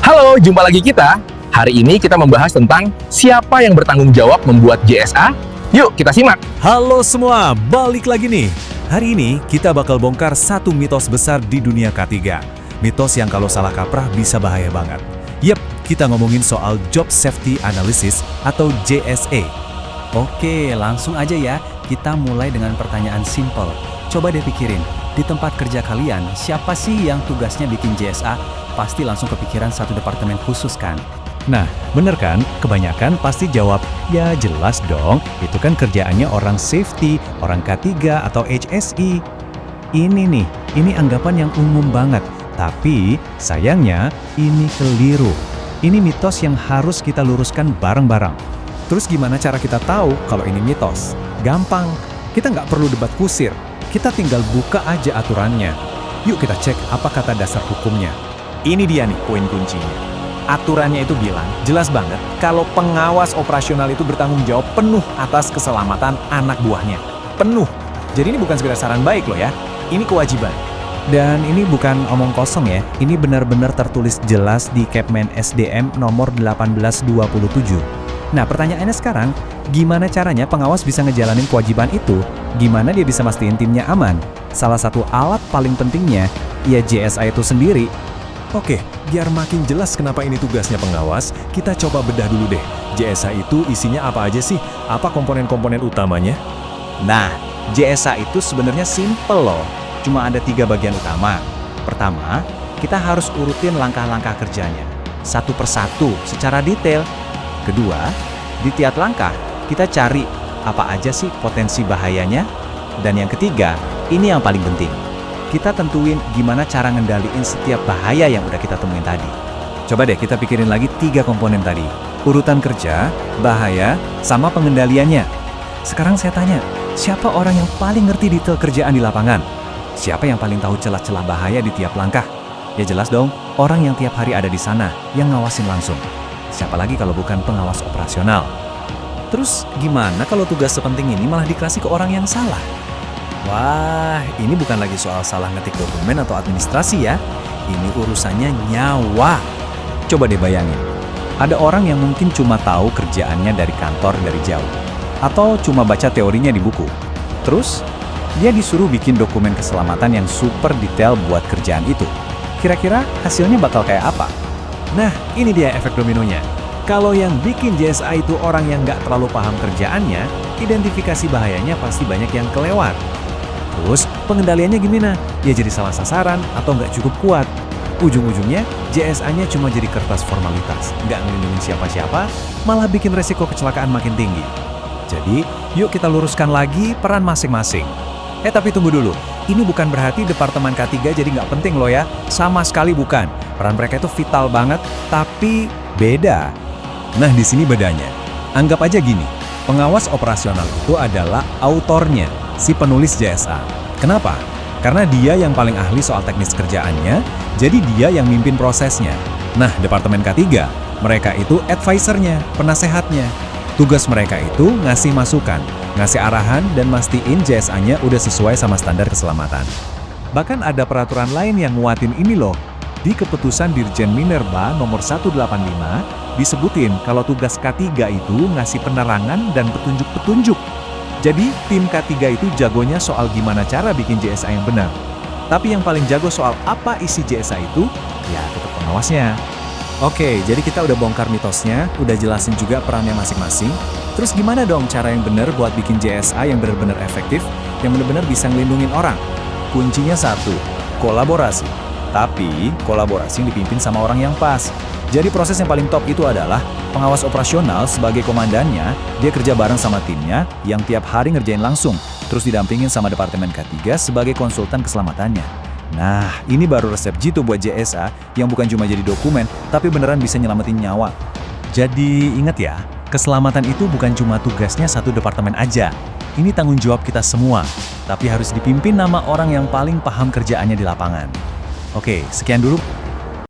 Halo, jumpa lagi kita. Hari ini kita membahas tentang siapa yang bertanggung jawab membuat JSA. Yuk, kita simak. Halo semua, balik lagi nih. Hari ini kita bakal bongkar satu mitos besar di dunia K3. Mitos yang kalau salah kaprah bisa bahaya banget. Yep, kita ngomongin soal Job Safety Analysis atau JSA. Oke, langsung aja ya. Kita mulai dengan pertanyaan simple. Coba deh pikirin, di tempat kerja kalian, siapa sih yang tugasnya bikin JSA? Pasti langsung kepikiran satu departemen khusus kan? Nah, bener kan? Kebanyakan pasti jawab, ya jelas dong, itu kan kerjaannya orang safety, orang K3 atau HSE. Ini anggapan yang umum banget. Tapi, sayangnya, ini keliru. Ini mitos yang harus kita luruskan bareng-bareng. Terus gimana cara kita tahu kalau ini mitos? Gampang, kita nggak perlu debat kusir. Kita tinggal buka aja aturannya. Yuk kita cek apa kata dasar hukumnya. Ini dia nih poin kuncinya. Aturannya itu bilang, jelas banget, kalau pengawas operasional itu bertanggung jawab penuh atas keselamatan anak buahnya. Penuh. Jadi ini bukan sekedar saran baik loh ya, ini kewajiban. Dan ini bukan omong kosong ya, ini benar-benar tertulis jelas di Kepmen SDM nomor 1827. Nah pertanyaannya sekarang, gimana caranya pengawas bisa ngejalanin kewajiban itu? Gimana dia bisa mastiin timnya aman? Salah satu alat paling pentingnya, ya JSA itu sendiri. Oke, biar makin jelas kenapa ini tugasnya pengawas, kita coba bedah dulu deh. JSA itu isinya apa aja sih? Apa komponen-komponen utamanya? Nah, JSA itu sebenarnya simple loh. Cuma ada 3 bagian utama. Pertama, kita harus urutin langkah-langkah kerjanya. Satu persatu, secara detail. Kedua, di tiap langkah, kita cari apa aja sih potensi bahayanya. Dan yang ketiga, ini yang paling penting. Kita tentuin gimana cara ngendaliin setiap bahaya yang udah kita temuin tadi. Coba deh kita pikirin lagi 3 komponen tadi. Urutan kerja, bahaya, sama pengendaliannya. Sekarang saya tanya, siapa orang yang paling ngerti detail kerjaan di lapangan? Siapa yang paling tahu celah-celah bahaya di tiap langkah? Ya jelas dong, orang yang tiap hari ada di sana, yang ngawasin langsung. Siapa lagi kalau bukan pengawas operasional? Terus gimana kalau tugas sepenting ini malah dikasih ke orang yang salah? Wah, ini bukan lagi soal salah ngetik dokumen atau administrasi ya. Ini urusannya nyawa. Coba deh bayangin, ada orang yang mungkin cuma tahu kerjaannya dari kantor dari jauh. Atau cuma baca teorinya di buku. Terus, dia disuruh bikin dokumen keselamatan yang super detail buat kerjaan itu. Kira-kira hasilnya bakal kayak apa? Nah, ini dia efek dominonya. Kalau yang bikin JSA itu orang yang nggak terlalu paham kerjaannya, identifikasi bahayanya pasti banyak yang kelewat. Terus, pengendaliannya gimana? Ya jadi salah sasaran atau nggak cukup kuat. Ujung-ujungnya, JSA-nya cuma jadi kertas formalitas. Nggak ngelindungin siapa-siapa, malah bikin resiko kecelakaan makin tinggi. Jadi, yuk kita luruskan lagi peran masing-masing. Tapi tunggu dulu. Ini bukan berarti Departemen K3 jadi nggak penting loh ya. Sama sekali bukan. Peran mereka itu vital banget, tapi beda. Nah, di sini bedanya. Anggap aja gini, pengawas operasional itu adalah autornya, si penulis JSA. Kenapa? Karena dia yang paling ahli soal teknis kerjaannya, jadi dia yang mimpin prosesnya. Nah, Departemen K3, mereka itu advisernya, penasehatnya. Tugas mereka itu ngasih masukan, ngasih arahan, dan mastiin JSA-nya udah sesuai sama standar keselamatan. Bahkan ada peraturan lain yang nguatin ini loh. Di keputusan Dirjen Minerba nomor 185, disebutin kalau tugas K3 itu ngasih penerangan dan petunjuk-petunjuk. Jadi, tim K3 itu jagonya soal gimana cara bikin JSA yang benar. Tapi yang paling jago soal apa isi JSA itu, ya tetap pengawasnya. Oke, jadi kita udah bongkar mitosnya, udah jelasin juga perannya masing-masing. Terus gimana dong cara yang benar buat bikin JSA yang benar-benar efektif, yang benar-benar bisa ngelindungin orang? Kuncinya satu, kolaborasi. Tapi, kolaborasi yang dipimpin sama orang yang pas. Jadi proses yang paling top itu adalah pengawas operasional sebagai komandannya, dia kerja bareng sama timnya yang tiap hari ngerjain langsung, terus didampingin sama Departemen K3 sebagai konsultan keselamatannya. Nah, ini baru resep jitu buat JSA yang bukan cuma jadi dokumen, tapi beneran bisa nyelamatin nyawa. Jadi ingat ya, keselamatan itu bukan cuma tugasnya satu departemen aja. Ini tanggung jawab kita semua, tapi harus dipimpin nama orang yang paling paham kerjaannya di lapangan. Oke, sekian dulu.